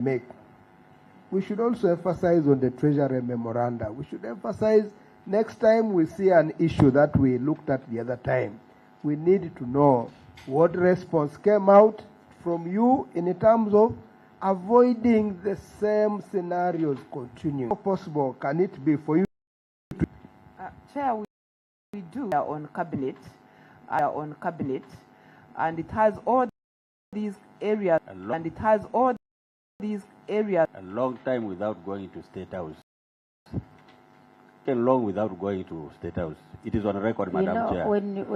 make. We should also emphasize on the Treasury memoranda. We should emphasize next time we see an issue that we looked at the other time, we need to know what response came out from you in terms of avoiding the same scenarios continuing. How possible can it be for you to... Chair, we do on cabinet, and it has all these areas, A long time without going to State House. Long without going to State House. It is on record, Madam Chair.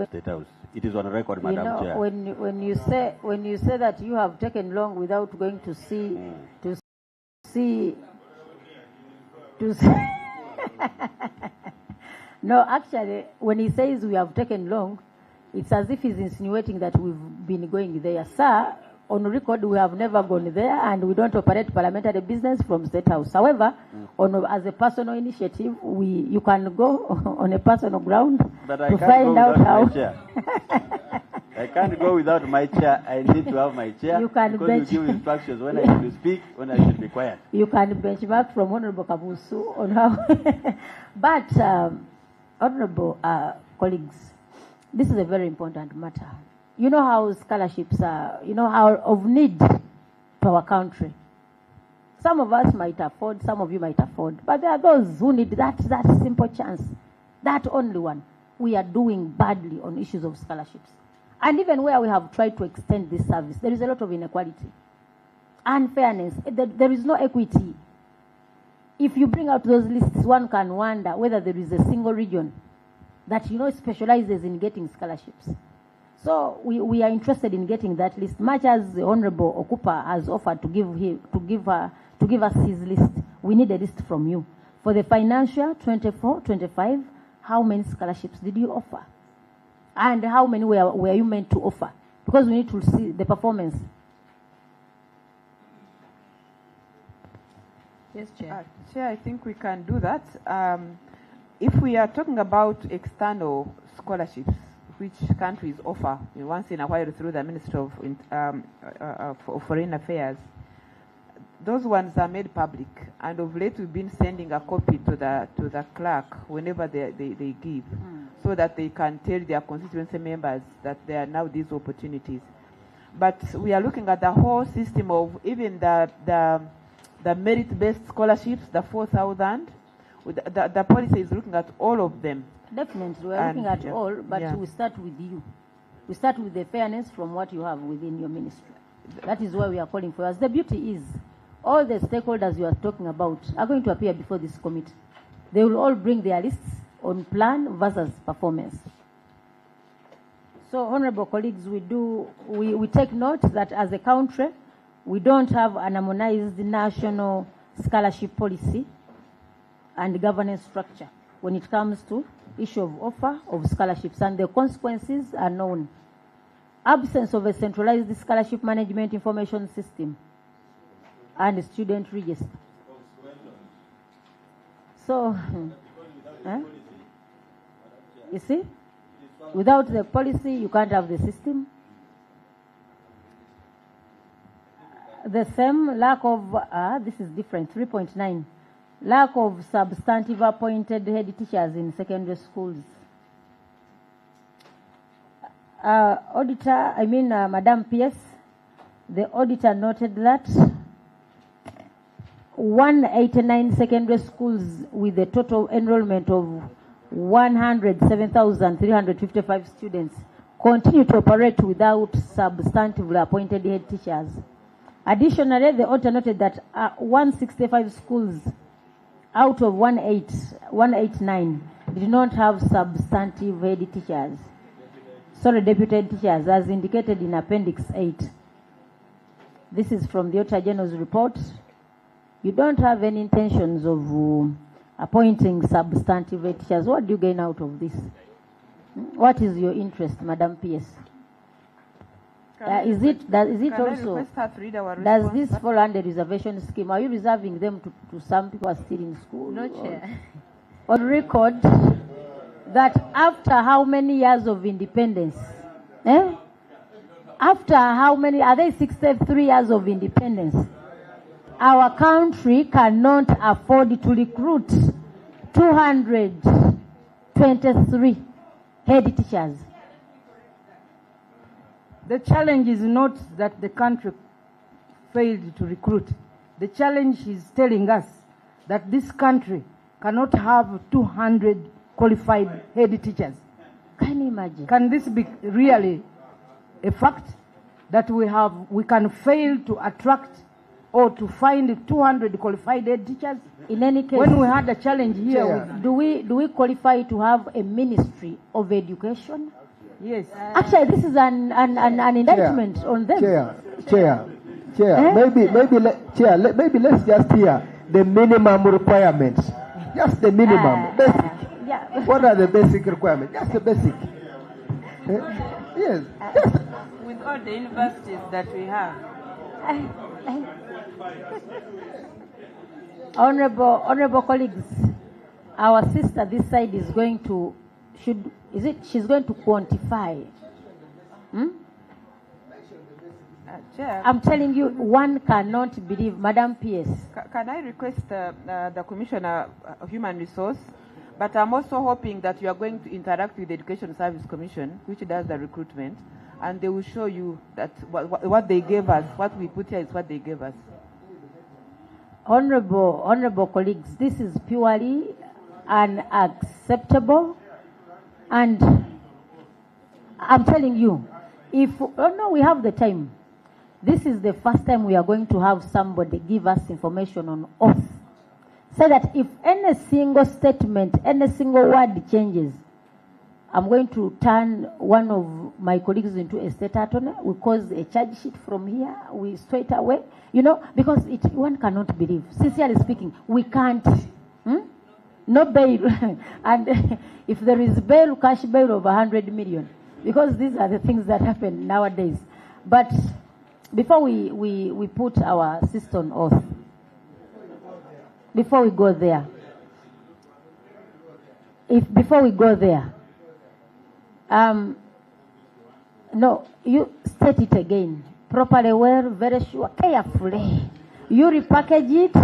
State House. It is on record, Madam Chair. When you say that you have taken long without going to see No, actually, when he says we have taken long, it's as if he's insinuating that we've been going there. Sir, on record, we have never gone there, and we don't operate parliamentary business from State House. However, as a personal initiative, you can go on a personal ground to find out how. I can't go without my chair. I need to have my chair. You can because you give instructions when I should speak, when I should be quiet. You can benchmark from Honorable Kabusu on how. But, Honorable colleagues, this is a very important matter. You know how scholarships are, how of need to our country. Some of us might afford, some of you might afford, but there are those who need that simple chance, that only one. We are doing badly on issues of scholarships. And even where we have tried to extend this service, there is a lot of inequality, unfairness. There is no equity. If you bring out those lists, one can wonder whether there is a single region that, specializes in getting scholarships. So we are interested in getting that list, much as the Honorable Okupa has offered to give us his list. We need a list from you. For the financial 24-25, how many scholarships did you offer? And how many were you meant to offer? Because we need to see the performance. Yes, Chair. Chair, I think we can do that. If we are talking about external scholarships, which countries offer once in a while through the Ministry of Foreign Affairs, those ones are made public, and of late we've been sending a copy to the clerk whenever they give, so that they can tell their constituency members that there are now these opportunities. But we are looking at the whole system of even the merit-based scholarships, the 4,000. The policy is looking at all of them. Definitely, we are looking at all, but we start with you. We start with the fairness from what you have within your ministry. That is why we are calling for us. The beauty is, all the stakeholders you are talking about are going to appear before this committee. They will all bring their lists on plan versus performance. So, honorable colleagues, we take note that as a country, we don't have an harmonized national scholarship policy and governance structure when it comes to issue of offer of scholarships, and the consequences are known. Absence of a centralized scholarship management information system and student register. So, you see, without the policy, you can't have the system. The same lack of, this is different, 3.9. Lack of substantive appointed head teachers in secondary schools. Auditor, Madam PS, the auditor noted that 189 secondary schools with a total enrollment of 107,355 students continue to operate without substantively appointed head teachers. Additionally, the auditor noted that 165 schools out of 189 did not have substantive head teachers. Deputy head teachers, as indicated in Appendix 8. This is from the Auditor General's report. You don't have any intentions of appointing substantive head teachers. What do you gain out of this? What is your interest, Madam PS? Does this fall under reservation scheme? Are you reserving them to some people who are still in school? No, Chair. On record, that after how many years of independence? After how many? Are they 63 years of independence? our country cannot afford to recruit 223 head teachers. The challenge is not that the country failed to recruit. The challenge is telling us that this country cannot have 200 qualified head teachers. Can you imagine? Can this be really a fact that we can fail to attract or to find 200 qualified head teachers? In any case, when we had a challenge here, do we qualify to have a ministry of education? Yes. Actually, this is an indictment on them. Chair. Maybe let's just hear the minimum requirements. Just the minimum, basic. Yeah. What are the basic requirements? Just the basic. Yes. With all the universities that we have. Honorable colleagues, our sister this side is going to, she's going to quantify. Chair, I'm telling you, one cannot believe, Madam PS. Can I request the Commissioner of Human Resource? But I'm also hoping that you are going to interact with the Education Service Commission, which does the recruitment, and they will show you that what they gave us, what we put here is what they gave us. Honorable colleagues, this is purely unacceptable, and I'm telling you, we have the time. This is the first time we are going to have somebody give us information on oath. So that if any single statement, any single word changes, I'm going to turn one of my colleagues into a state attorney. We cause a charge sheet from here. We straight away, because one cannot believe. Sincerely speaking, we can't. No bail. And if there is bail, cash bail of 100 million. Because these are the things that happen nowadays. But before we put our sister on oath, before we go there, no, you state it again. Properly, well, very sure, carefully. You repackage it,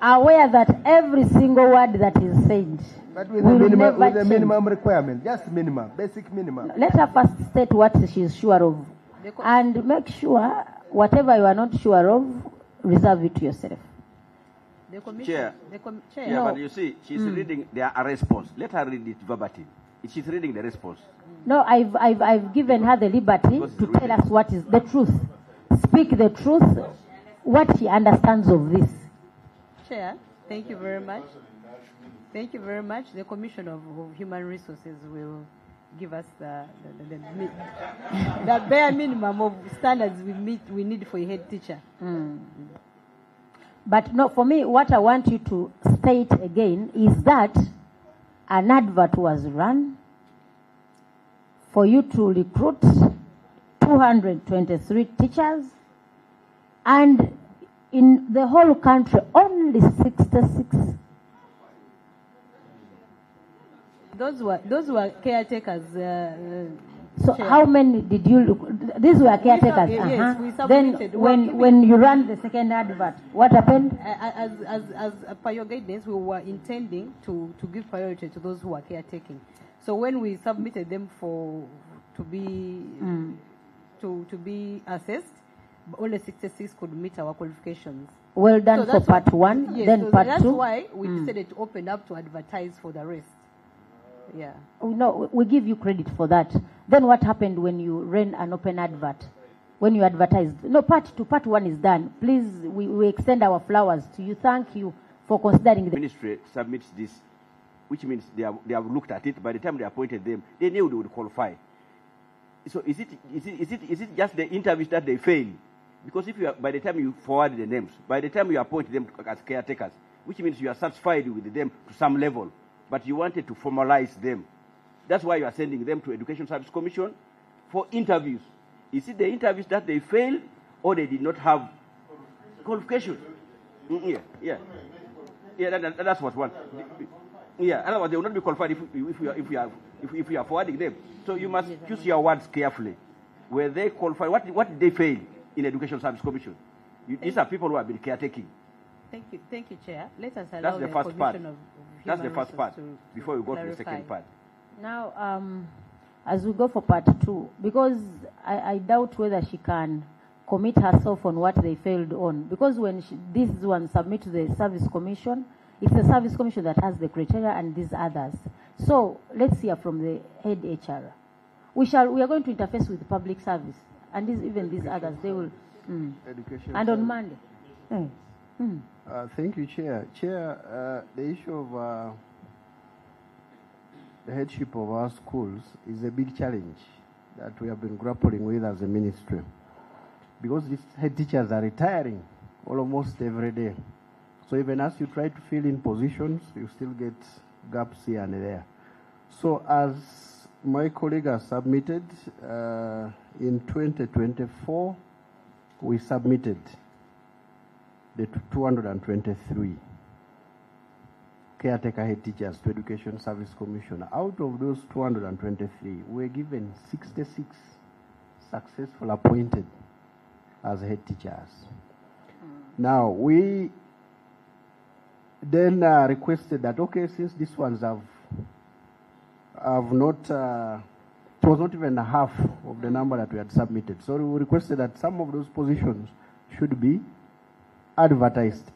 aware that every single word that is said. But with the minimum requirement, just minimum, basic minimum. Let her first state what she is sure of. And make sure whatever you are not sure of, reserve it to yourself. Chair, but you see, she's reading their response. Let her read it verbatim. She's reading the response. No, I've given her the liberty to tell us what is the truth. Speak the truth, what she understands of this. Chair, thank you very much. Thank you very much. The Commissioner of Human Resources will give us the bare minimum of standards we need for a head teacher. But no, for me, what I want you to state again is that an advert was run for you to recruit 223 teachers, and in the whole country, only 66. Those were caretakers. So how many did you look? These were caretakers. Yes, we then when you ran the second advert, what happened? As per your guidance, we were intending to give priority to those who are caretaking. So when we submitted them to be assessed, only 66 could meet our qualifications. Well done for part one. Yes, then part that's two. That's why we decided to open up to advertise for the rest. Yeah. No, we give you credit for that. Then what happened when you ran an open advert? When you advertised? No, part one is done. Please, we extend our flowers to you. Thank you for considering the ministry submits this, which means they have looked at it. By the time they appointed them, they knew they would qualify. So is it just the interviews that they fail? Because by the time you forward the names, by the time you appoint them as caretakers, which means you are satisfied with them to some level, but you wanted to formalize them. That's why you are sending them to Education Service Commission for interviews. Is it the interviews that they failed, or they did not have qualifications? Yeah. That's what one. Yeah, otherwise they will not be qualified if you are forwarding them. So you must choose your words carefully. Were they qualified? What did they fail in Education Service Commission? These are people who have been caretaking. Thank you, Chair. Let us allow That's the first part. Commission of That's the Human first part, Resources to before we go to the clarify. second part. Now, as we go for part 2, because I doubt whether she can commit herself on what they failed on, because when this one submit to the Service Commission, it's the Service Commission that has the criteria and these others. So let's hear from the head HR. We are going to interface with the public service, and even these others, they will. Education. And on Monday. Thank you, Chair. Chair, the issue of the headship of our schools is a big challenge that we have been grappling with as a ministry, because these head teachers are retiring almost every day. So even as you try to fill in positions, you still get gaps here and there. So as my colleague has submitted, in 2024, we submitted the 223 caretaker head teachers to Education Service Commission. Out of those 223, we were given 66 successful appointed as head teachers. Now, we then requested that, okay, since these ones have not, it was not even half of the number that we had submitted. So we requested that some of those positions should be advertised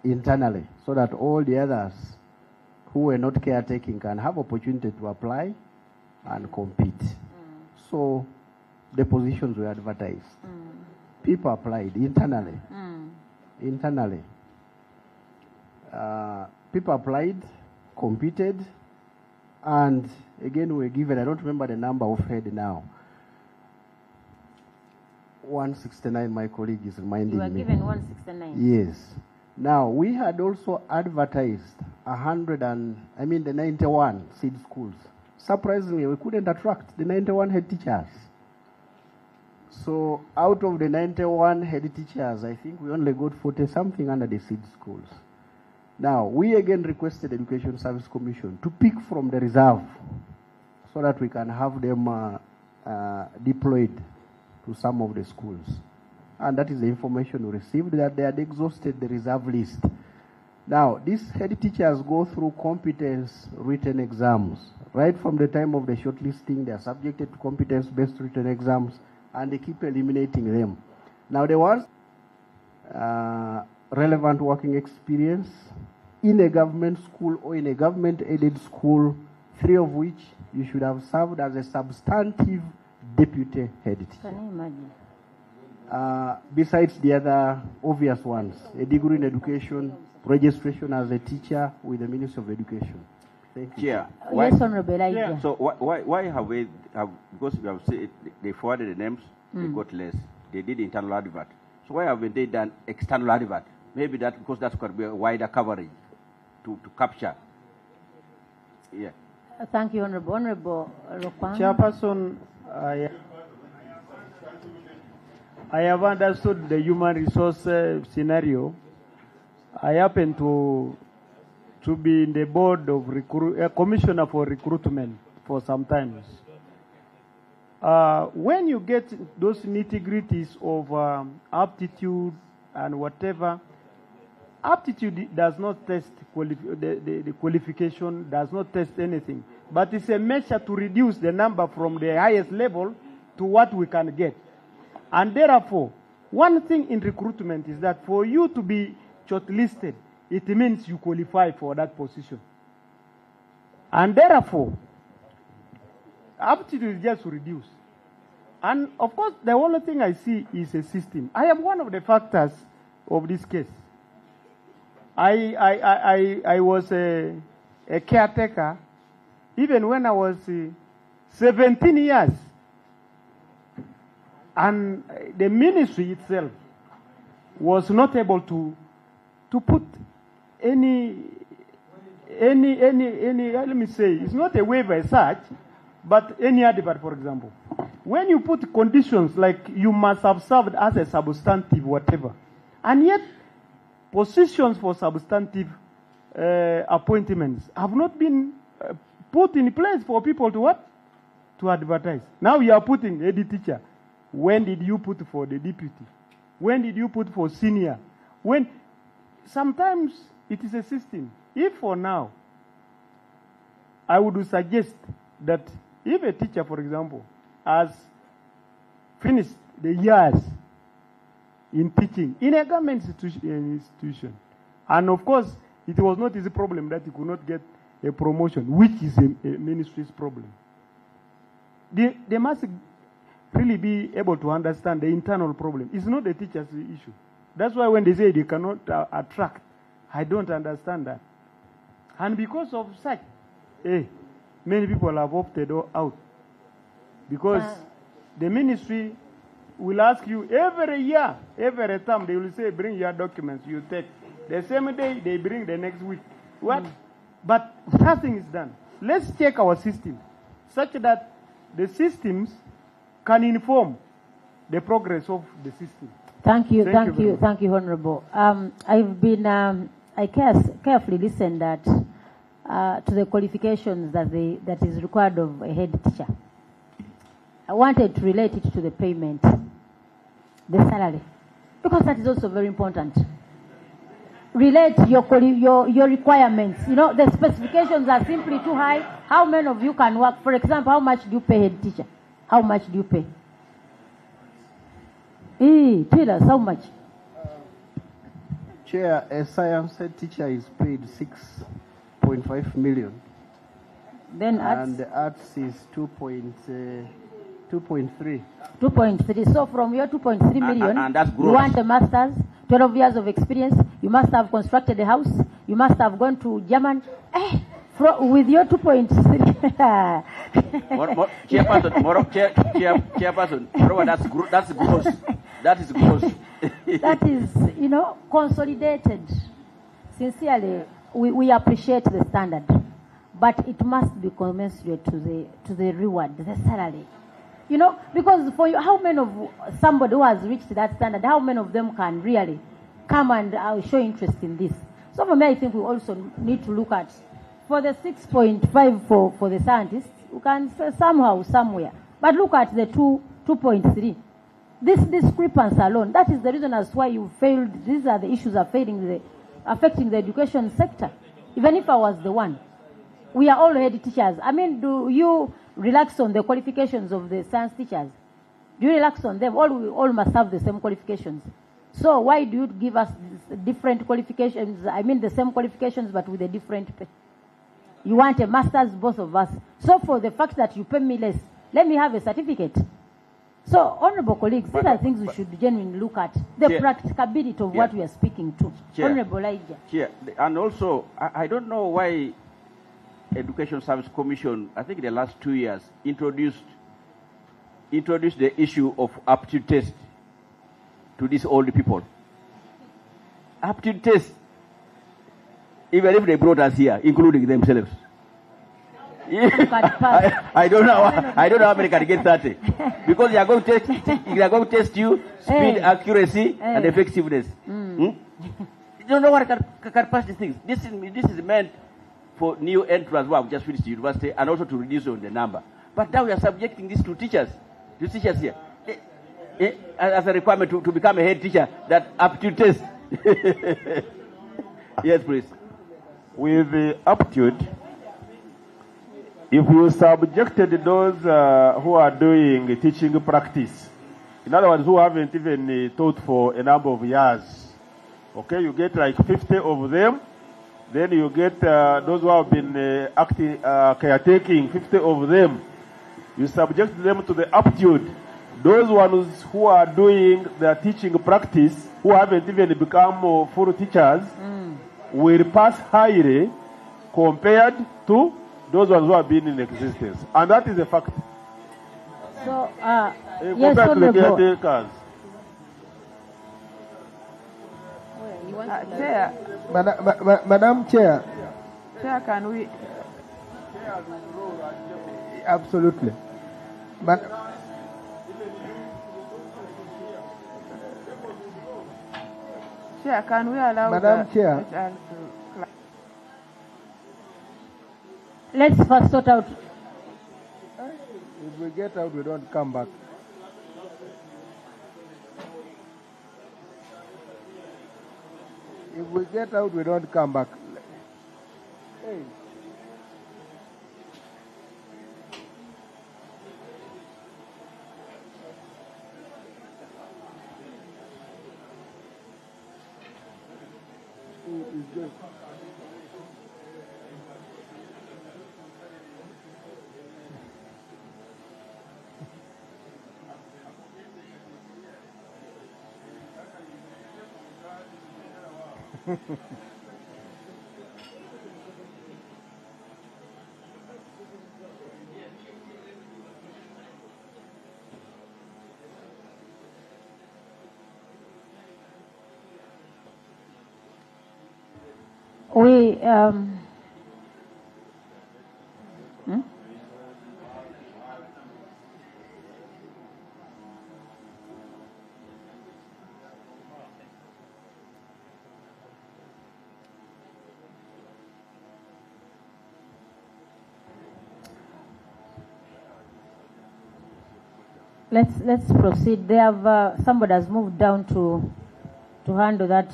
internally, so that all the others who were not caretaking can have opportunity to apply and compete. So the positions were advertised. People applied internally. Internally. People applied, competed, and again we were given, I don't remember the number of head now, 169, my colleague is reminding me. You were given 169. Yes. Now, we had also advertised the 91 seed schools. Surprisingly, we couldn't attract the 91 head teachers. So, out of the 91 head teachers, I think we only got 40-something under the seed schools. Now, we again requested the Education Service Commission to pick from the reserve so that we can have them deployed to some of the schools. And that is the information we received, that they had exhausted the reserve list. Now, these head teachers go through competence written exams. Right from the time of the shortlisting, they are subjected to competence-based written exams, and they keep eliminating them. Now, the ones relevant working experience in a government school or in a government-aided school, 3 of which you should have served as a substantive deputy head teacher. Can you imagine? Besides the other obvious ones, a degree in education, registration as a teacher with the Ministry of Education. Thank you. Chair, Yes, Honorable Elijah. Yeah. So why have we because we have said they forwarded the names, they got less. They did internal advert. So why haven't they done external advert? Maybe that because that could be a wider coverage to capture. Yeah. Thank you, Honorable. Honorable Rokwan. Chairperson, I have understood the human resource scenario. I happen to be in the board of commissioner for recruitment for some times. When you get those nitty-gritties of aptitude and whatever, aptitude does not test the qualification, does not test anything. But it's a measure to reduce the number from the highest level to what we can get. And therefore, one thing in recruitment is that for you to be shortlisted, it means you qualify for that position. And therefore, aptitude is just reduced. And of course, the only thing I see is a system. I am one of the factors of this case. I was a caretaker even when I was 17 years. And the ministry itself was not able to put any, let me say, it's not a waiver as such, but any advert, for example. When you put conditions like you must have served as a substantive, whatever, and yet positions for substantive appointments have not been put in place for people to what? To advertise. Now you are putting head teacher. When did you put for the deputy? When did you put for senior? When sometimes it is a system. If for now, I would suggest that if a teacher, for example, has finished the years in teaching in a government institution, and of course, it was not his problem that he could not get a promotion, which is a ministry's problem. They must really be able to understand the internal problem. It's not the teacher's issue. That's why when they say they cannot attract, I don't understand that. And because of such, many people have opted out. Because the ministry will ask you every year, every time, they will say, bring your documents, you take. The same day, they bring the next week. What? But nothing is done. Let's check our system, such that the systems can inform the progress of the system. Thank you, Honorable. I've been, I carefully listened to the qualifications that is required of a head teacher. I wanted to relate it to the payment, the salary, because that is also very important. Relate your requirements. You know, the specifications are simply too high. How many of you can work? For example, how much do you pay head teacher? How much do you pay? Tell us, how much? Chair, a science teacher is paid 6.5 million. Then arts? And the arts is 2.3. 2.3. So from your 2.3 million, and that's gross. You want a master's, 12 years of experience, you must have constructed a house, you must have gone to German. With your 2.3. Chairperson, that's gross. That is gross. That is, consolidated. Sincerely, we appreciate the standard, but it must be commensurate to the reward, the salary. Because for you, how many of somebody who has reached that standard, how many of them can really come and show interest in this? So for me, I think we also need to look at, for the 6.5 for the scientists, you can say somehow, somewhere. But look at the 2.3. This discrepancy alone, that is the reason as why you failed. These are the issues affecting the education sector. Even if I was the one, we are all head teachers. I mean, do you relax on the qualifications of the science teachers? Do you relax on them? All must have the same qualifications. So why do you give us different qualifications? I mean, the same qualifications but with a different pay. You want a master's, both of us. So for the fact that you pay me less, let me have a certificate. So, honorable colleagues, these are things we should genuinely look at. The practicability of what we are speaking to. Honorable Elijah. Chair, and also, I don't know why Education Service Commission, I think in the last 2 years, introduced the issue of aptitude test to these old people. Aptitude test, even if they brought us here, including themselves. I don't know how many can get 30. Because they are going to test you speed, accuracy, and effectiveness. You don't know what can pass these things. This is meant for new entrants who have just finished university and also to reduce on the number. But now we are subjecting this to teachers here. As a requirement to become a head teacher, that aptitude test. Yes, please. With the aptitude, if you subjected those who are doing teaching practice, in other words, who haven't even taught for a number of years, okay, you get like 50 of them. Then you get those who have been caretaking, 50 of them. You subject them to the aptitude. Those ones who are doing their teaching practice, who haven't even become full teachers, will pass highly compared to those ones who have been in existence. And that is a fact. So, yes, compared to the caretakers. Chair. Madam Chair. Chair, can we? Absolutely. Chair, can we allow Madam Chair. to... Let's first sort out. If we get out, we don't come back. If we get out, we don't come back. Hey. Who is good? We let's proceed. They have somebody has moved down to handle that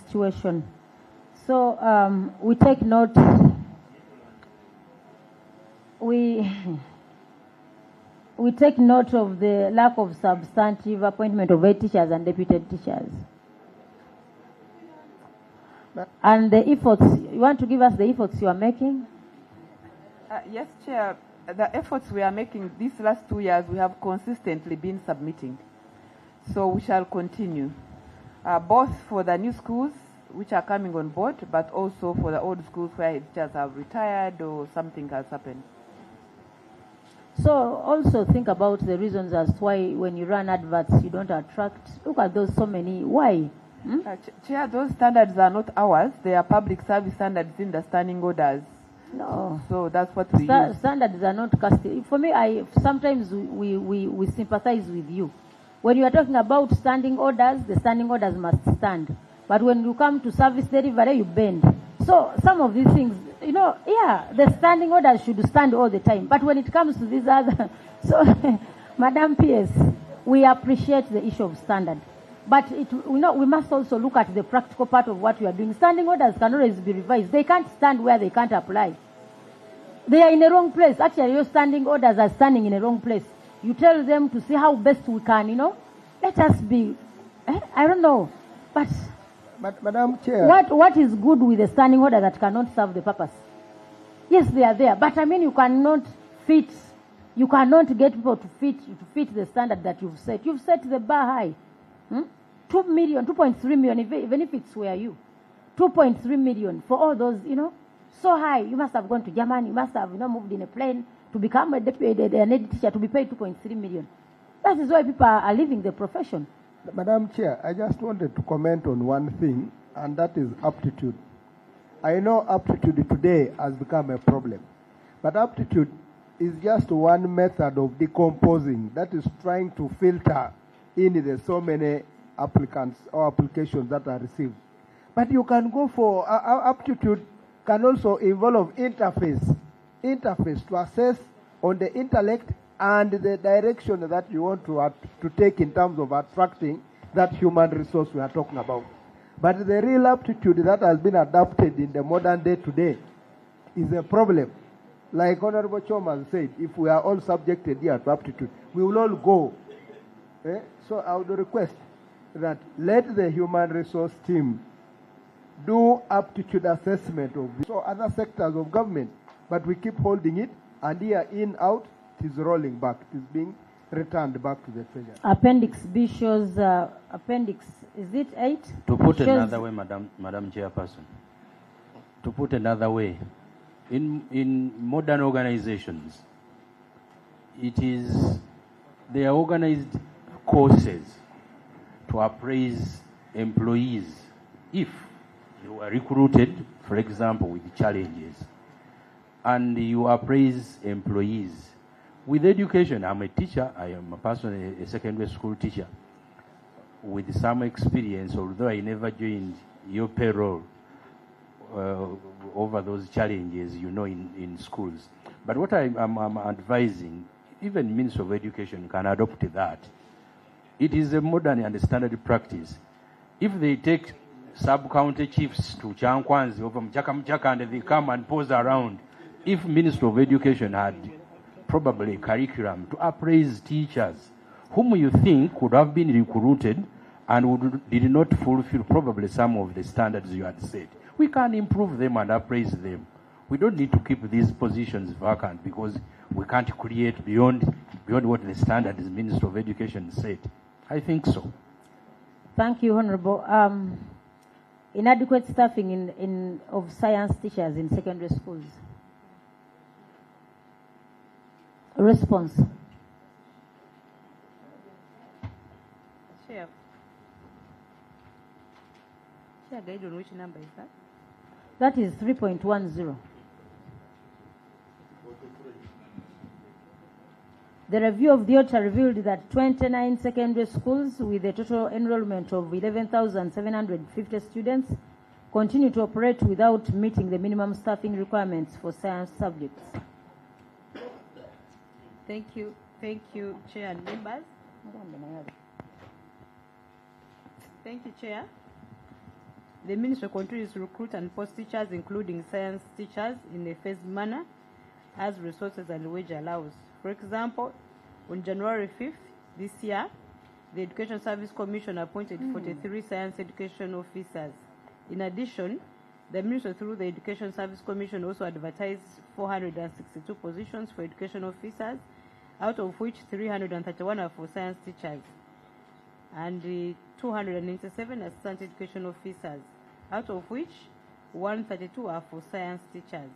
situation. So we take note. We take note of the lack of substantive appointment of head teachers and deputy teachers. And the efforts, you want to give us the efforts you are making? Yes, Chair. The efforts we are making these last 2 years, we have consistently been submitting. So we shall continue, both for the new schools which are coming on board, but also for the old schools where head teachers have retired or something has happened. So also think about the reasons as to why when you run adverts you don't attract. Look at those so many. Why? Chair, those standards are not ours. They are public service standards in the standing orders. No. So that's what we use. Standards are not cast. For me, sometimes we sympathize with you. When you are talking about standing orders, the standing orders must stand. But when you come to service delivery, you bend. So some of these things, the standing orders should stand all the time. But when it comes to these other, so Madam PS, we appreciate the issue of standard. But we must also look at the practical part of what we are doing. Standing orders can always be revised. They can't stand where they can't apply. They are in the wrong place. Actually, your standing orders are standing in the wrong place. You tell them to see how best we can, Let us be, I don't know. But Madam Chair. What is good with a standing order that cannot serve the purpose? Yes, they are there. But you cannot get people to fit the standard that you've set. You've set the bar high. 2 million, 2.3 million, even if it's where you. 2.3 million for all those, so high. You must have gone to Germany. You must have, moved in a plane to become an head teacher to be paid 2.3 million. That is why people are leaving the profession. Madam Chair, I just wanted to comment on one thing, and that is aptitude. I know aptitude today has become a problem, but aptitude is just one method of decomposing, that is trying to filter in the so many applicants or applications that are received. But you can go for aptitude can also involve interface to assess on the intellect and the direction that you want to take in terms of attracting that human resource we are talking about. But the real aptitude that has been adopted in the modern day today is a problem. Like Honorable Choman said, if we are all subjected here to aptitude, we will all go. So I would request that let the human resource team do aptitude assessment of this. So other sectors of government, but we keep holding it, and here in, out, it is rolling back. It is being returned back to the treasury. Appendix B shows, appendix, is it 8? To put another way, Madam Chairperson, to put another way, in modern organizations, they are organized courses to appraise employees if you are recruited, for example, with challenges, and you appraise employees. With education, I'm a teacher, I am a person, a secondary school teacher, with some experience, although I never joined your payroll over those challenges, in schools. But what I'm advising, even Ministry of Education can adopt that. It is a modern and standard practice. If they take sub-county chiefs to Chankwanzi over Mchaka and they come and pose around. If Minister of Education had probably a curriculum to appraise teachers whom you think could have been recruited and did not fulfill probably some of the standards you had set, we can improve them and appraise them. We don't need to keep these positions vacant because we can't create beyond what the standards Minister of Education said. I think so. Thank you, Honorable. Inadequate staffing of science teachers in secondary schools. Response. Chair, guide on which number is that? That is 3.10. The review of the auditor revealed that 29 secondary schools with a total enrollment of 11,750 students continue to operate without meeting the minimum staffing requirements for science subjects. Thank you, Chair and members. Thank you, Chair. The Ministry continues to recruit and post teachers, including science teachers, in a phased manner as resources and wage allows. For example, on January 5th this year, the Education Service Commission appointed 43 science education officers. In addition, the Ministry through the Education Service Commission also advertised 462 positions for education officers, out of which 331 are for science teachers, and 297 assistant education officers, out of which 132 are for science teachers.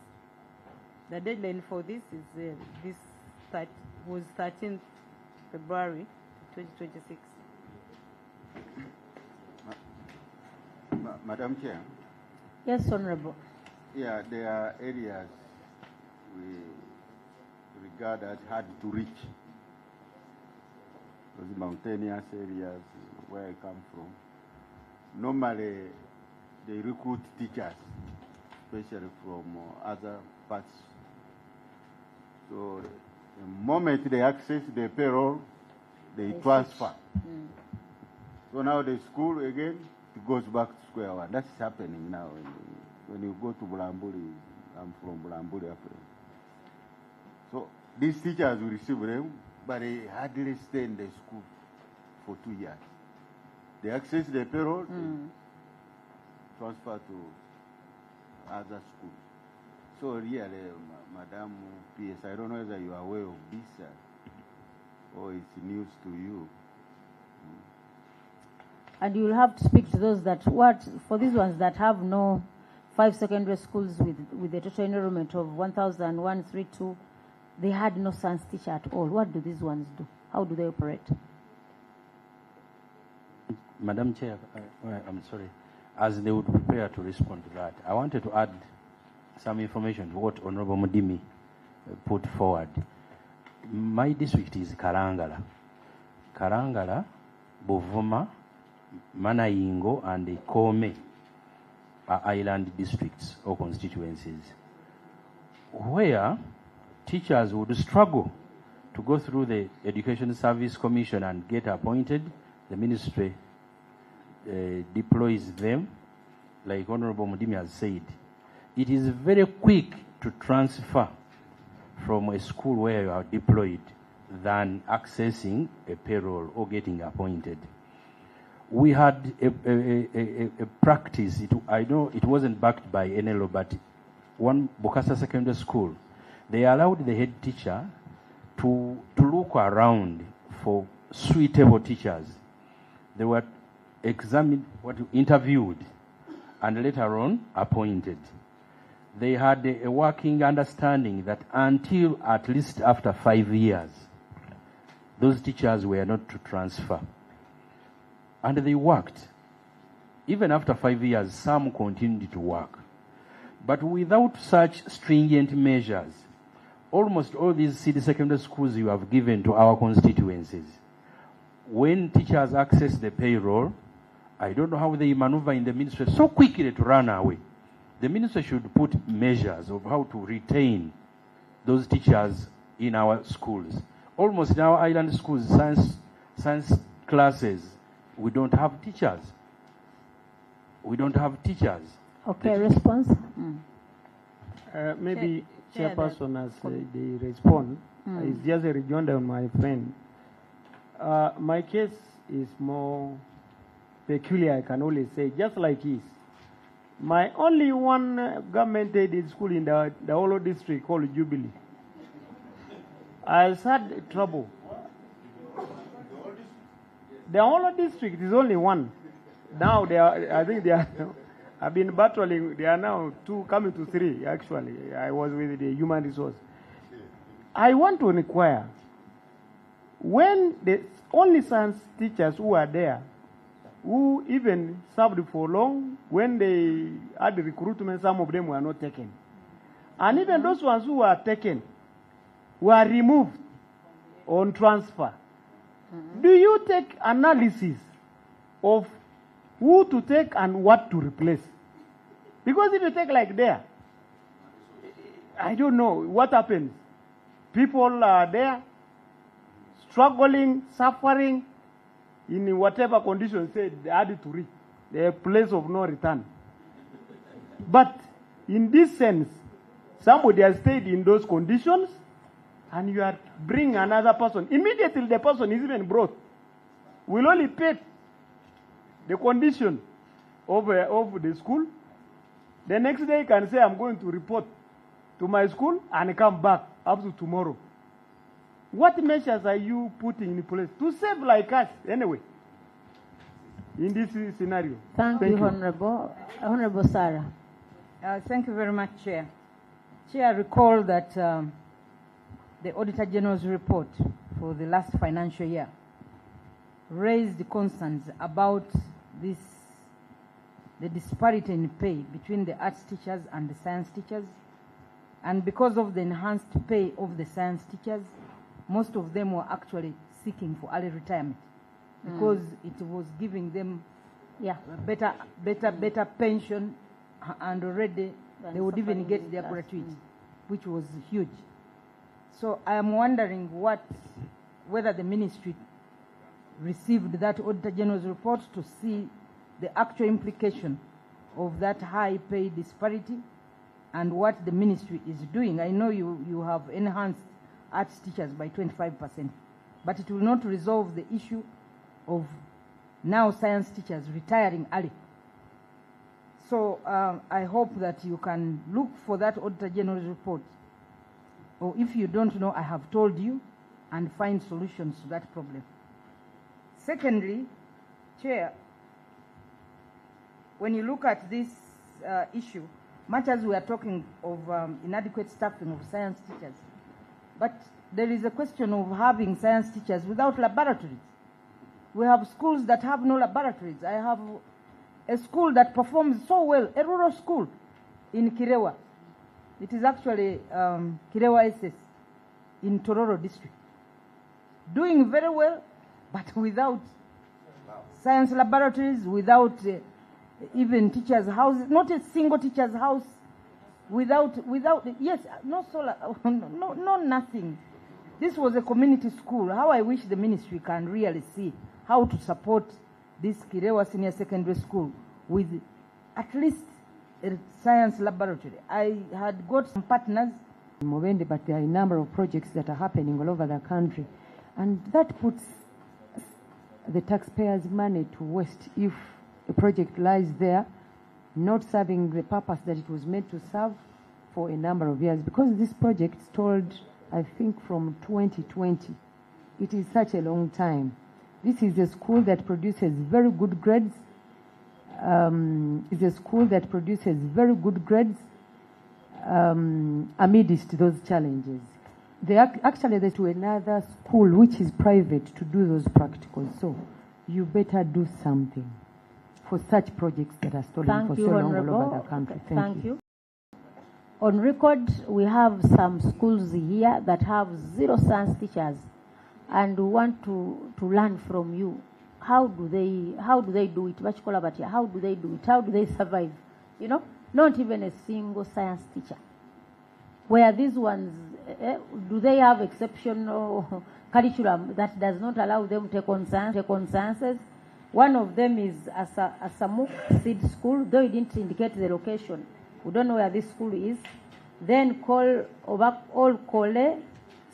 The deadline for this is was 13th February 2026. Madam Chair. Yes, Honorable. Yeah, there are areas we regard as hard to reach. Those mountainous areas where I come from. Normally, they recruit teachers, especially from other parts. So, the moment they access the payroll, they transfer. So now the school again, it goes back to square one. That's happening now. When you go to Bulambuli, I'm from Bulambuli. So these teachers will receive them, but they hardly stay in the school for 2 years. They access the payroll, they transfer to other schools. So really, Madam PS, I don't know whether you are aware of this or it's news to you. And you will have to speak to those that for these ones that have no 5 secondary schools with a total enrollment of 1,132, they had no science teacher at all. What do these ones do? How do they operate? Madam Chair, I'm sorry. As they would prepare to respond to that, I wanted to add some information to what Honorable Mudimi put forward. My district is Karangala. Karangala, Bovuma, Manayingo, and Kome are island districts or constituencies where teachers would struggle to go through the Education Service Commission and get appointed. The ministry deploys them, like Honorable Mudimi has said. It is very quick to transfer from a school where you are deployed than accessing a payroll or getting appointed. We had a practice, I know it wasn't backed by NLO, but one Bokassa Secondary School, they allowed the head teacher to look around for suitable teachers. They were examined, interviewed, and later on appointed. They had a working understanding that until at least after 5 years, those teachers were not to transfer. And they worked. Even after 5 years, some continued to work. But without such stringent measures, almost all these city secondary schools you have given to our constituencies, when teachers access the payroll, I don't know how they maneuver in the ministry so quickly to run away. The ministry should put measures of how to retain those teachers in our schools. Almost in our island schools, science classes, we don't have teachers. we don't have teachers. Okay, response. Maybe Chair, Chairperson, as they respond, it's just a rejoinder on my friend. My case is more peculiar, I can only say, just like his. My only one government-aided school in the Olo district called Jubilee. I had trouble. The Olo district is only one. Now I think they are. I've been battling. They are now two, coming to three. Actually, I was with the human resource. I want to inquire, when the only science teachers who are there, who even served for long, when they had the recruitment, some of them were not taken. And even those ones who were taken were removed on transfer. Do you take analysis of who to take and what to replace? Because if you take like there, I don't know what happens. People are there, struggling, suffering, in whatever condition, say, they had to reach the place of no return. But in this sense, somebody has stayed in those conditions, and you are bringing another person. Immediately the person is even brought. Will only pay the condition of the school. The next day you can say, I'm going to report to my school and come back up to tomorrow. What measures are you putting in place to save like us anyway in this scenario? Thank you, Honorable. Honorable Sarah. Thank you very much, Chair. Chair, recall that the Auditor General's report for the last financial year raised concerns about the disparity in pay between the arts teachers and the science teachers. And because of the enhanced pay of the science teachers, most of them were actually seeking for early retirement because it was giving them better pension, and already they would even get their gratuity, which was huge. So I am wondering whether the ministry received that Auditor General's report to see the actual implication of that high pay disparity and what the ministry is doing. I know you have enhanced arts teachers by 25%, but it will not resolve the issue of now science teachers retiring early. So I hope that you can look for that Auditor General's report. Or if you don't know, I have told you, and find solutions to that problem. Secondly, Chair, when you look at this issue, much as we are talking of inadequate staffing of science teachers, but there is a question of having science teachers without laboratories. We have schools that have no laboratories. I have a school that performs so well, a rural school in Kirewa. It is actually Kirewa SS in Tororo district. Doing very well, but without science laboratories, without even teachers' houses, not a single teacher's house, without yes, no solar, no nothing. This was a community school. How I wish the ministry can really see how to support this Kirewa Senior Secondary School with at least a science laboratory. I had got some partners in Movende, but there are a number of projects that are happening all over the country, and that puts the taxpayers' money to waste if a project lies there not serving the purpose that it was meant to serve for a number of years. Because this project stalled, I think, from 2020. It is such a long time. This is a school that produces very good grades. It's a school that produces very good grades amidst those challenges. They actually they to another school which is private to do those practicals. So you better do something for such projects that are stolen for so long all over the country. Thank you. On record, we have some schools here that have 0 science teachers, and we want to learn from you. How do they do it? How do they do it? How do they survive? You know, not even a single science teacher. Where these ones, do they have exceptional curriculum that does not allow them to take on sciences? One of them is Asamuk Seed School, though it didn't indicate the location. We don't know where this school is. Then Kole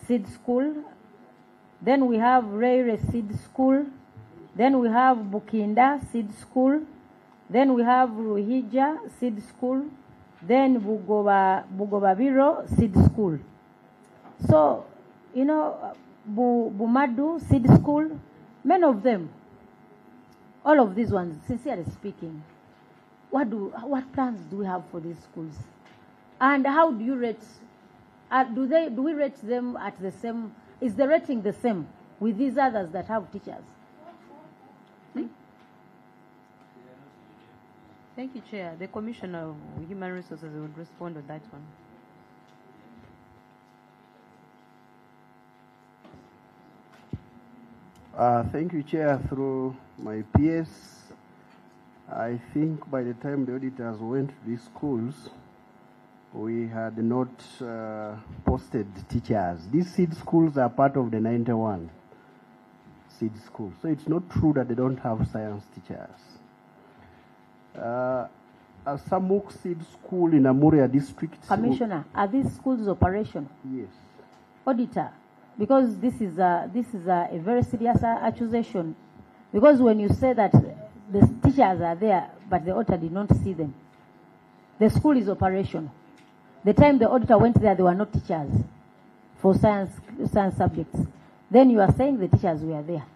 Seed School. Then we have Reyre Seed School. Then we have Bukinda Seed School. Then we have Ruhija Seed School. Then Bugobabiro Seed School. So, you know, Bumadu Seed School, many of them, all of these ones, sincerely speaking, what plans do we have for these schools? And how do you rate? Do we rate them at the same? Is the rating the same with these others that have teachers? Thank you, Chair. The Commissioner of Human Resources would respond on that one. Thank you, Chair. Through my PS, I think by the time the auditors went to these schools, we had not posted teachers. These seed schools are part of the 91 seed schools. So it's not true that they don't have science teachers. Samuk Seed School in Amuria district. Commissioner, are these schools operational? Yes. Auditor, because this is a very serious accusation. Because when you say that the teachers are there, but the auditor did not see them, the school is operational. The time the auditor went there were no teachers for science subjects. Then you are saying the teachers were there.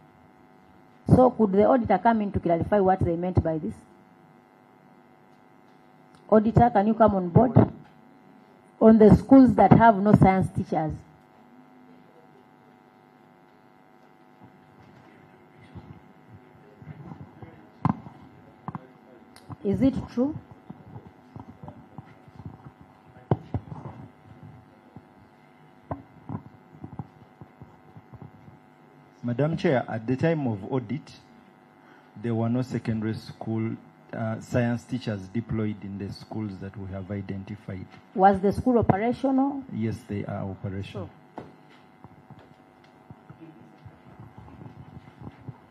So could the auditor come in to clarify what they meant by this? Auditor, can you come on board on the schools that have no science teachers? Is it true? Madam Chair, at the time of audit, there were no secondary school science teachers deployed in the schools that we have identified. Was the school operational? Yes, they are operational. Sure.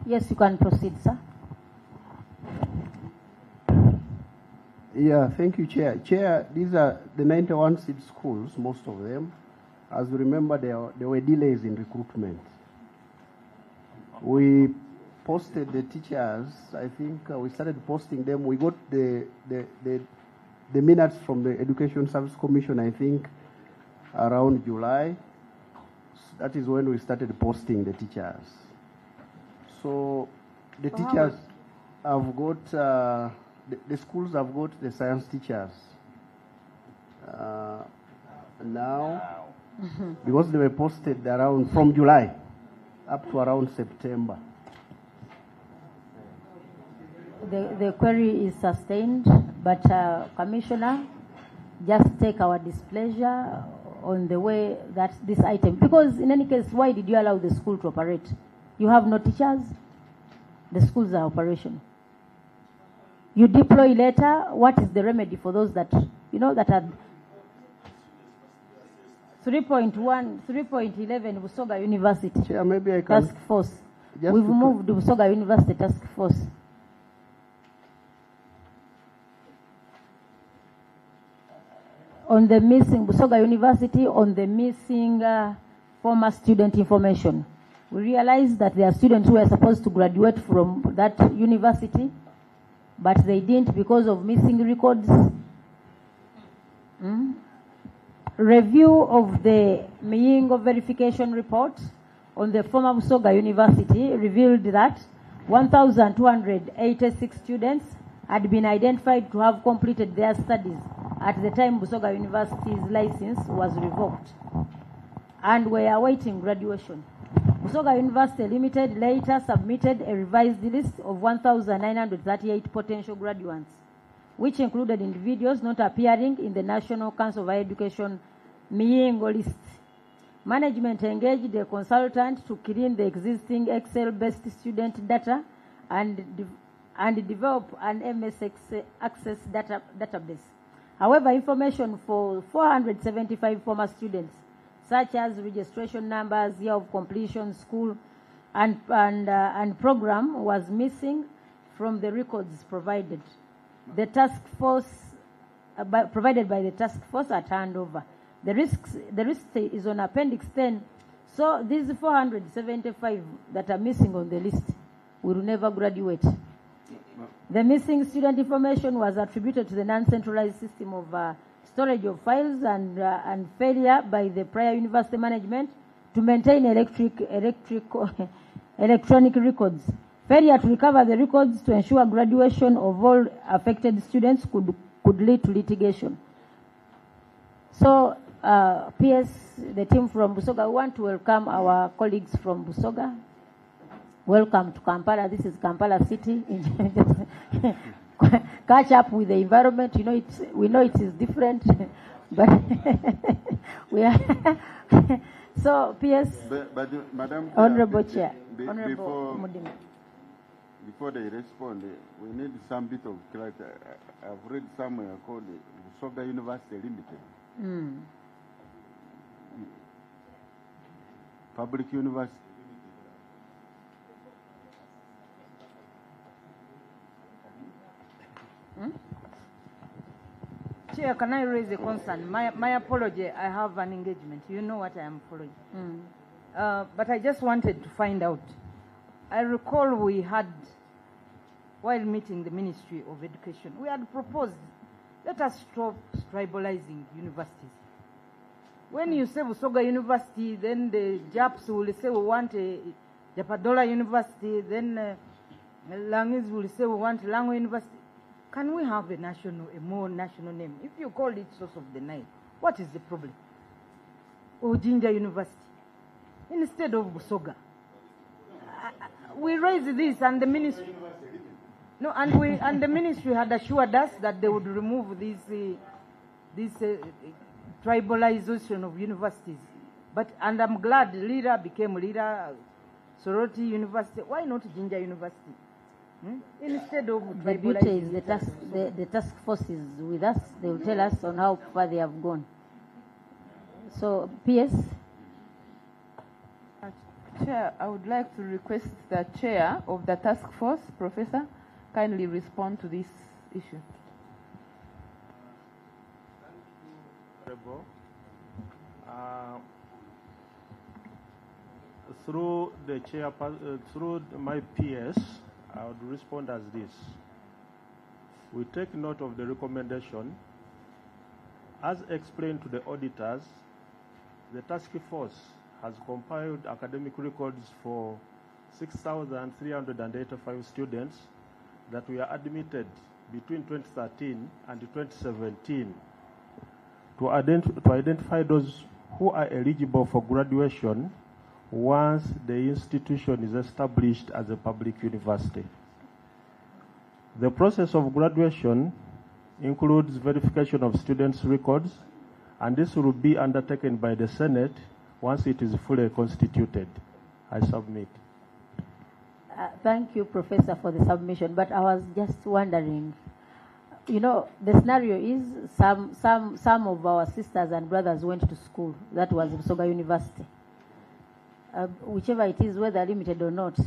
Yes, you can proceed, sir. Yeah, thank you, Chair. Chair, these are the 91 seed schools, most of them. As you remember, there were delays in recruitment. We posted the teachers. I think we started posting them. We got the minutes from the Education Service Commission, I think, around July. That is when we started posting the teachers. So the teachers have got, the schools have got the science teachers. Now, because they were posted around from July up to around September. The query is sustained, but Commissioner, just take our displeasure on the way that this item, because in any case, why did you allow the school to operate? You have no teachers, the schools are operational. You deploy later, what is the remedy for those that, you know, that are 3.1, 3.11 Busoga University. Chair, maybe I can Task Force. We've moved to Busoga University Task Force. On the missing Busoga University, on the missing former student information. We realized that there are students who are supposed to graduate from that university, but they didn't because of missing records. Review of the Miyingo verification report on the former Busoga University revealed that 1,286 students had been identified to have completed their studies at the time Busoga University's license was revoked and were awaiting graduation. Busoga University Limited later submitted a revised list of 1,938 potential graduates, which included individuals not appearing in the National Council of Higher Education Miyingo list. Management engaged a consultant to clean the existing Excel-based student data and develop an MS Access database. However, information for 475 former students, such as registration numbers, year of completion, school, and program, was missing, from the records provided. The task force, provided by the task force at handover. The risk is on Appendix 10. So these 475 that are missing on the list will never graduate. The missing student information was attributed to the non-centralized system of storage of files and failure by the prior university management to maintain electronic records. Failure to recover the records to ensure graduation of all affected students could lead to litigation. So, PS, the team from Busoga, we want to welcome our colleagues from Busoga. Welcome to Kampala. This is Kampala City. Catch up with the environment. You know, we know it is different, but we are. So, PS, but Madam Honorable Chair, Honorable Mudima. Before they respond, we need some bit of clarity. I've read somewhere called Busoga University Limited. Public University. Chair, can I raise a concern? My apology, I have an engagement. You know what I am following. But I just wanted to find out. I recall we had, while meeting the Ministry of Education, we had proposed, let us stop tribalizing universities. When you say Busoga University, then the Japs will say we want a Japadola University, then Langis will say we want Lango University. Can we have a more national name? If you call it Source of the Nile, what is the problem? Or Jinja University, instead of Busoga. We raised this, and the ministry. No, and the ministry had assured us that they would remove this tribalization of universities. And I'm glad Lira became Lira, Sorority University. Why not Jinja University? Instead of the beauty is the task force is with us. They will tell us on how far they have gone. So, PS. Chair, I would like to request the chair of the task force, Professor, kindly respond to this issue. Through the chair, through my PS, I would respond as this. We take note of the recommendation. As explained to the auditors, the task force has compiled academic records for 6,385 students that were admitted between 2013 and 2017 to identify those who are eligible for graduation once the institution is established as a public university. The process of graduation includes verification of students' records, and this will be undertaken by the Senate once it is fully constituted. I submit. Thank you, Professor, for the submission. But I was just wondering, you know, the scenario is some of our sisters and brothers went to school. That was Busoga University. Whichever it is, whether limited or not,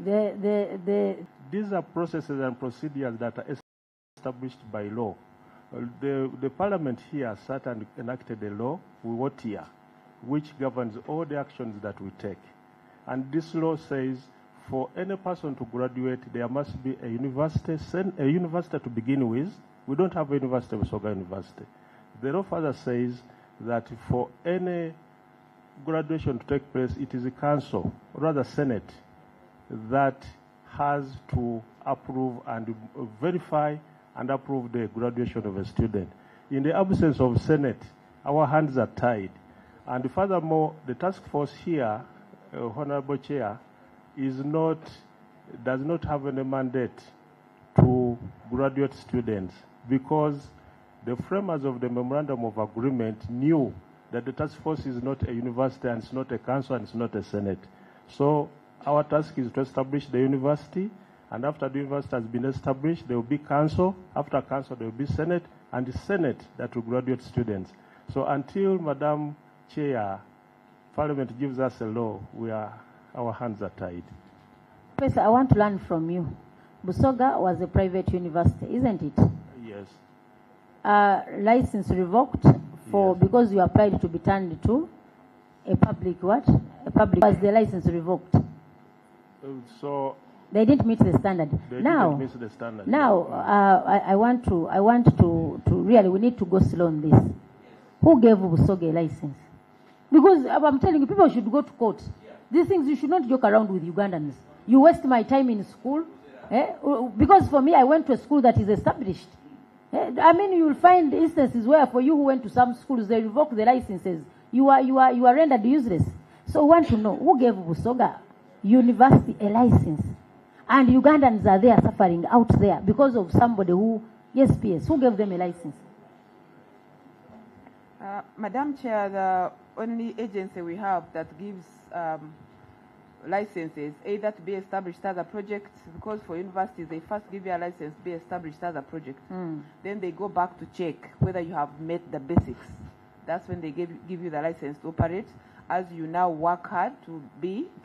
these are processes and procedures that are established by law. The Parliament here sat and enacted a law, WOTIA, which governs all the actions that we take. And this law says for any person to graduate, there must be a university to begin with. We don't have a university, Busoga University. The law further says that for any graduation to take place, it is a council, or rather Senate, that has to approve and verify and approve the graduation of a student. In the absence of Senate, our hands are tied. And furthermore, the task force here, Honorable Chair, does not have any mandate to graduate students, because the framers of the Memorandum of Agreement knew that the task force is not a university, and it's not a council, and it's not a Senate. So our task is to establish the university, and after the university has been established, there will be council. After council, there will be Senate, and the Senate that will graduate students. So until Madam Chair, Parliament gives us a law, our hands are tied. Professor, I want to learn from you. Busoga was a private university, isn't it? Yes. License revoked because you applied to be turned to a public what? A public. Was the license revoked? So they didn't meet the standard. They didn't meet the standard. Now, I want to really, we need to go slow on this. Who gave Busoga a license? Because I'm telling you, people should go to court. These things, you should not joke around with Ugandans. You waste my time in school. Because for me, I went to a school that is established. I mean, you will find instances where for you who went to some schools, they revoke the licenses. You are rendered useless. So we want to know, who gave Busoga University a license? And Ugandans are there suffering out there because of somebody who, yes, PS, who gave them a license? Madam Chair, the only agency we have that gives licenses, either to be established as a project, because for universities, they first give you a license to be established as a project. Then they go back to check whether you have met the basics. That's when they give you the license to operate, as you now work hard to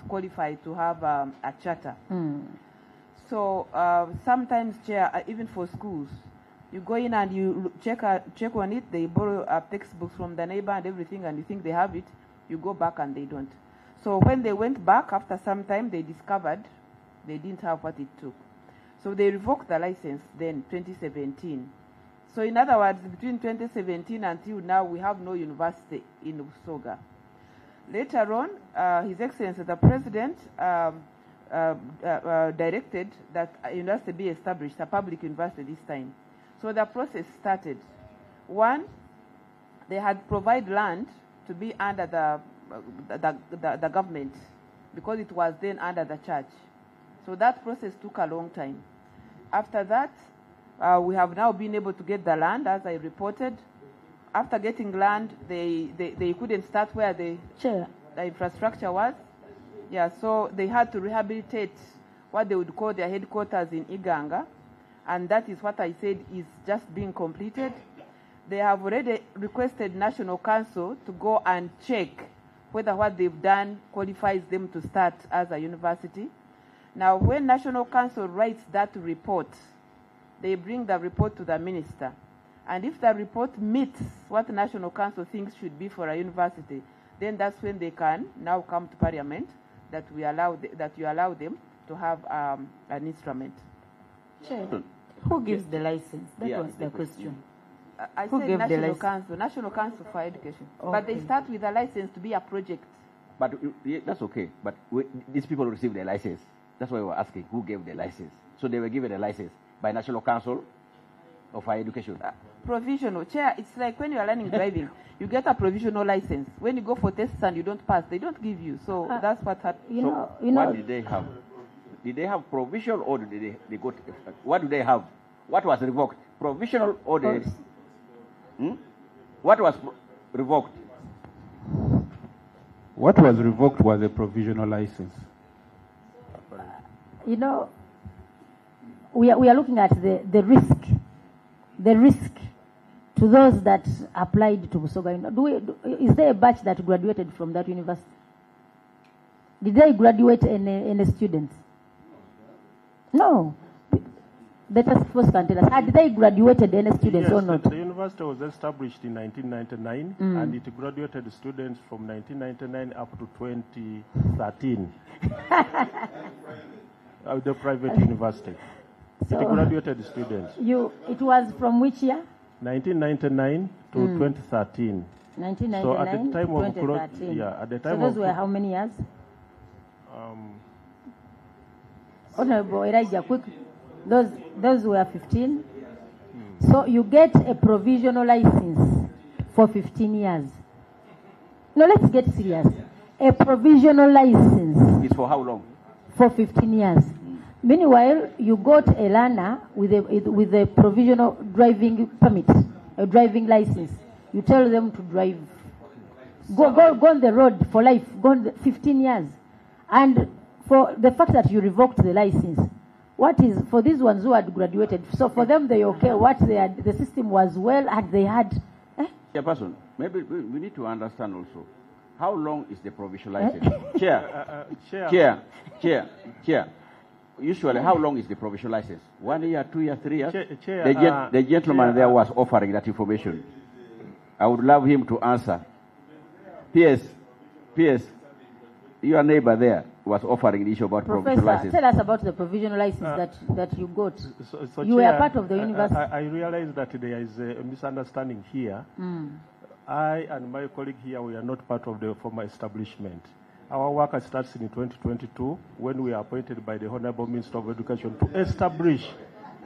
qualify to have a charter. So sometimes, Chair, even for schools, you go in and you check on it, they borrow textbooks from the neighbor and everything, and you think they have it, you go back and they don't. So when they went back, after some time, they discovered they didn't have what it took. So they revoked the license then, 2017. So in other words, between 2017 until now, we have no university in Busoga. Later on, His Excellency the President directed that a university be established, a public university this time. So the process started. One, they had provided land to be under the government, because it was then under the church. So that process took a long time. After that, we have now been able to get the land, as I reported. After getting land, they couldn't start where the infrastructure was. Yeah, so they had to rehabilitate what they would call their headquarters in Iganga, and that is what I said is just being completed. They have already requested National Council to go and check whether what they've done qualifies them to start as a university. Now, when National Council writes that report, they bring the report to the minister. And if the report meets what the National Council thinks should be for a university, then that's when they can now come to Parliament that you allow them to have an instrument. Chair, who gives the license? That was the question. I said National Council for Education. Okay. But they start with a license to be a project. But that's okay. But these people received their license. That's why we were asking who gave the license. So they were given a license by National Council of Higher Education. Provisional. Chair, it's like when you are learning driving, you get a provisional license. When you go for tests and you don't pass, they don't give you. So that's what happened. What did they have? Did they have provisional or did they got? What do they have? What was revoked? Provisional or did What was revoked? What was revoked was a provisional license. We are looking at the risk to those that applied to Busoga. Is there a batch that graduated from that university? Did they graduate any students? No. The task force can tell us. Had they graduated any students or not? The university was established in 1999, and it graduated students from 1999 up to 2013. The private university. So it graduated students. It was from which year? 1999 to 2013. 1999 so at the time to 2013. At the time so those were how many years? Honorable Elijah, quick. Those were 15. So you get a provisional license for 15 years. Now let's get serious. A provisional license. It's for how long? For 15 years. Meanwhile, you got a learner with a provisional driving permit, a driving license. You tell them to drive. Go on the road for life. Go on 15 years. And for the fact that you revoked the license, what is, for these ones who had graduated, so for them they okay, what they had, the system was well and they had... Chairperson, maybe we need to understand also, how long is the provisional license? Chair. usually, how long is the provisional license? 1 year, 2 years, 3 years? Chair, the gentleman there was offering that information. I would love him to answer. P.S. Your neighbor there was offering the issue about provisional license. Tell us about the provisional license that you got. So you Chair, were part of the university. I realize that there is a misunderstanding here. I and my colleague here, we are not part of the former establishment. Our work starts in 2022 when we are appointed by the Honorable Minister of Education to establish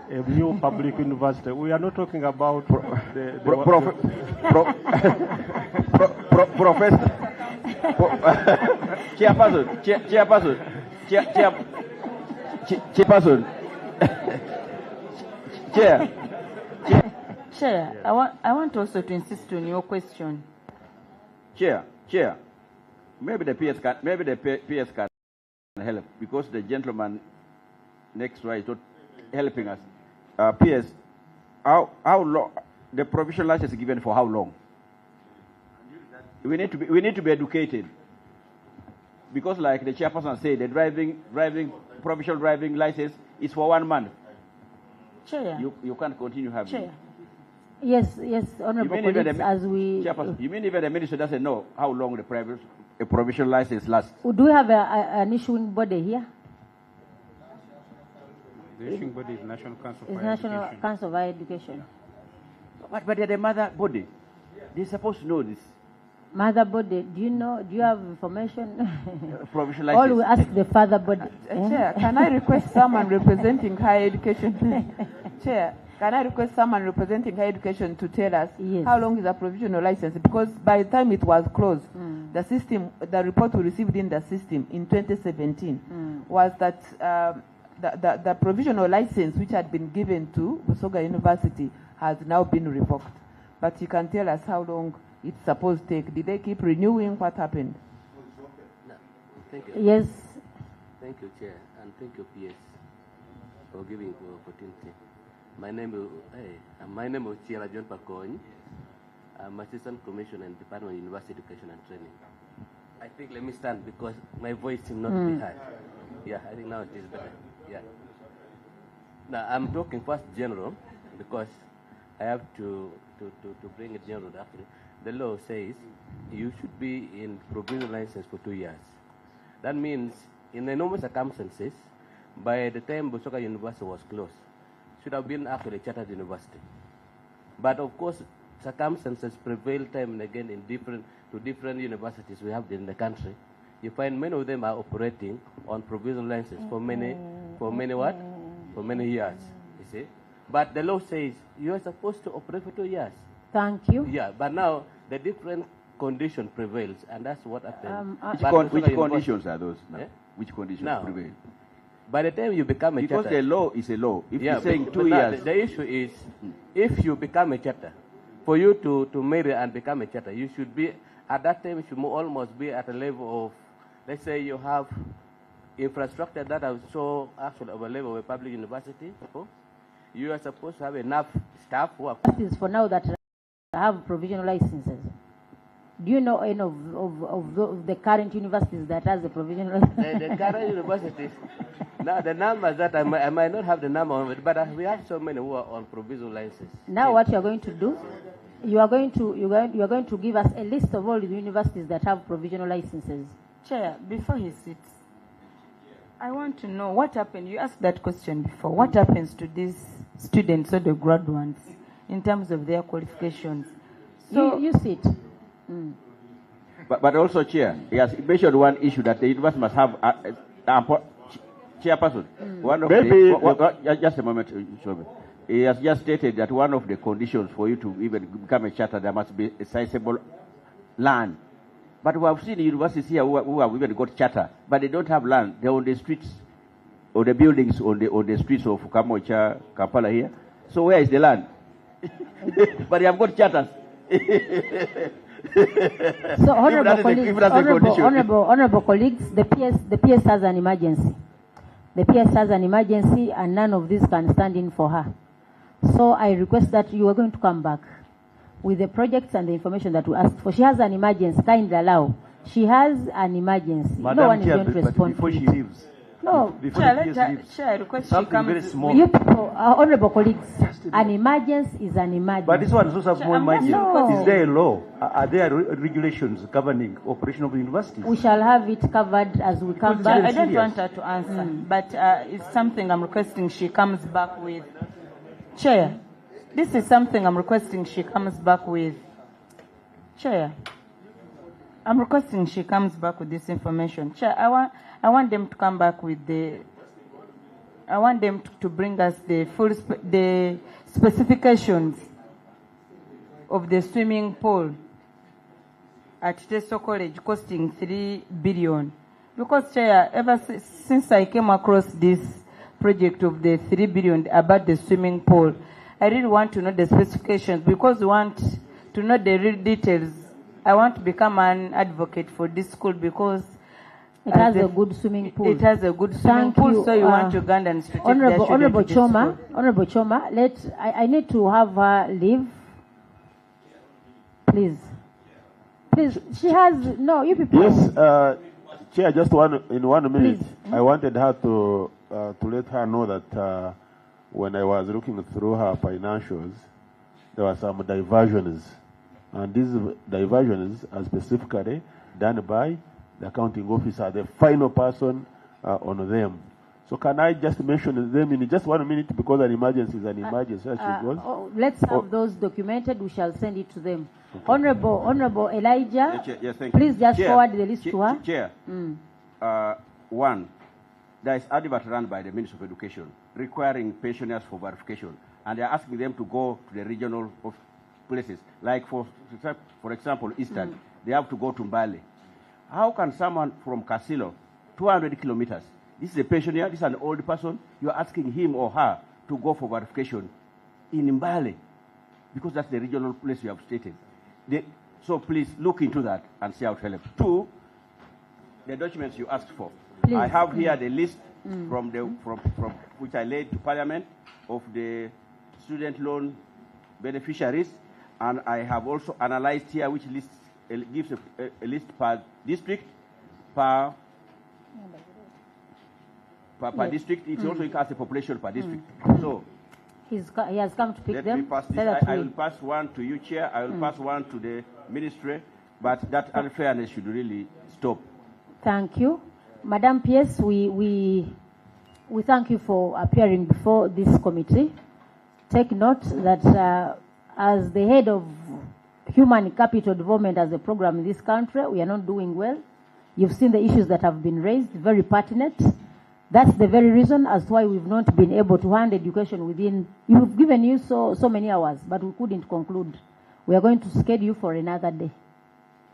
a new public university. We are not talking about Professor. Chairperson. Chair, I want also to insist on your question. Chair. Maybe the PS can help because the gentleman next door is not helping us. PS, how long the provisional license is given for? How long? We need to be educated because, like the chairperson said, the provisional driving license is for 1 month. Chair, you can't continue having. Chair. Yes, honourable colleagues, as we... Chairperson, you mean even the minister doesn't know how long a provisional license lasts? Do we have an issuing body here? The issuing body is National Council It's for National Education. Council of Higher Education. But they're the mother body. They're supposed to know this. Mother body, do you have information? Provisional All license. we ask the father body. Chair, can I request someone representing higher education? Chair, can I request someone representing higher education to tell us how long is a provisional license? Because by the time it was closed, the report we received in the system in 2017 was that the provisional license which had been given to Busoga University has now been revoked. But you can tell us how long it's supposed to take. Did they keep renewing? What happened? No. Thank you. Yes. Thank you, Chair, and thank you, PS, for giving the opportunity. My name is Chiara John Pakony. I'm Assistant Commissioner in the Department of University Education and Training. I think let me stand because my voice seems not to be heard. Yeah, I think now it is better. Yeah. Now I'm talking first general because I have to bring it general after. The law says you should be in provisional license for 2 years. That means in the normal circumstances, by the time Busoga University was closed, should have been actually a chartered university. But of course, circumstances prevail time and again in different universities we have in the country. You find many of them are operating on provisional license for many years. You see, but the law says you are supposed to operate for 2 years. Thank you. Yeah, but now the different condition prevails, and that's what happened. Which conditions are those now? Yeah? Which conditions prevail? By the time you become a charter... Because the law is a law. If you're saying 2 years... The issue is, if you become a charter, for you to marry and become a charter, you should be, at that time, you should almost be at a level of, let's say you have infrastructure that is so actually of a level of a public university. You are supposed to have enough staff who are... This is for now that have provisional licenses. Do you know any of the current universities that has the provisional license? The current universities. Now the numbers that I might not have the number of it, but we have so many who are on provisional licenses. Now what you are going to do, you are going to give us a list of all the universities that have provisional licenses. Chair, before he sits, I want to know what happened. You asked that question before. What happens to these students or the graduates in terms of their qualifications? So you sit. But also, Chair, he has mentioned one issue that the university must have chairperson. One of just a moment, he has just stated that one of the conditions for you to even become a charter, there must be a sizable land. But we have seen universities here who have even got charter, but they don't have land. They're on the streets, or the buildings on the streets of Kamocha, Kampala here. So where is the land? But they have got charters. So honorable colleagues, the PS has an emergency. The PS has an emergency and none of this can stand in for her. So I request that you are going to come back with the projects and the information that we asked for. She has an emergency, kindly allow. She has an emergency. Madam no one Chair, is going to respond before to she it. leaves, No, Before Chair, the PS let leaves. Chair, request she Something very comes. small. you people, honorable colleagues, an emergency is an emergency. But this one is also more I'm not emergent. sure. Is there a law? Are there regulations governing operation of universities? We shall have it covered as we come But I back. don't want her to answer, but it's something I'm requesting she comes back with. Chair, this is something I'm requesting she comes back with. Chair, I'm requesting she comes back with this information. Chair, I want them to come back with I want them to bring us the full the specifications of the swimming pool at Teso College costing 3 billion. Because, Chair, ever since I came across this project of the 3 billion about the swimming pool, I really want to know the specifications because we want to know the real details. I want to become an advocate for this school because it has a good swimming pool. It has a good swimming pool, so you want Ugandans to take their children to this school. Honorable Choma, I need to have her leave. Please. Please, she has, no, you people. Yes, Chair, just in 1 minute. Please. I wanted her to let her know that when I was looking through her financials, there were some diversions. And these diversions are specifically done by the accounting officer, the final person on them. So can I just mention them in just 1 minute because an emergency is an emergency as she goes? Let's have those documented. We shall send it to them. Okay. Honorable Elijah, Yes, thank please you. just Chair, forward the list to her. Chair, one, there is advert run by the Ministry of Education requiring pensioners for verification, and they are asking them to go to the regional places. Like for example, Eastern, they have to go to Mbale. How can someone from Casilo, 200 kilometers, this is a pensioner, this is an old person, you are asking him or her to go for verification in Mbale, because that's the regional place you have stated. So please look into that and see how to help. Two, the documents you asked for. Please. I have here the list from which I laid to Parliament of the student loan beneficiaries, and I have also analyzed here which list gives a list per district, per district. It also includes the population per district. So he has come to pick let them. me pass this. I will pass one to you, Chair. I will pass one to the Ministry, but that unfairness should really stop. Thank you. Madam PS, we thank you for appearing before this committee. Take note that as the head of human capital development as a program in this country, we are not doing well. You've seen the issues that have been raised, very pertinent. That's the very reason as to why we've not been able to hand education within, you've given you so many hours, but we couldn't conclude. We are going to schedule for another day.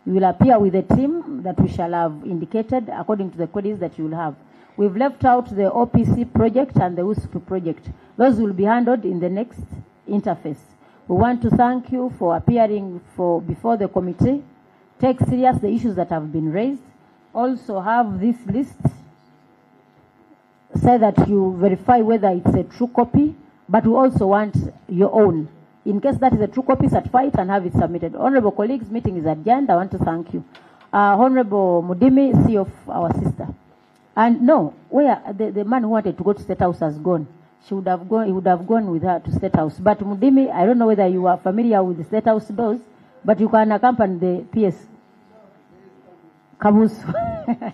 You will appear with a team that we shall have indicated according to the queries that you will have. We've left out the OPC project and the USP project. Those will be handled in the next interface. We want to thank you for appearing before the committee. Take serious the issues that have been raised. Also have this list. Say that you verify whether it's a true copy, but we also want your own. In case that is a true copy, certify it and have it submitted. Honorable colleagues, meeting is adjourned. I want to thank you. Honorable Mudimi, CEO of our sister. And no, where the man who wanted to go to State House has gone. He would have gone with her to State House. But Mudimi, I don't know whether you are familiar with the State House doors, but you can accompany the PS. Kabusu.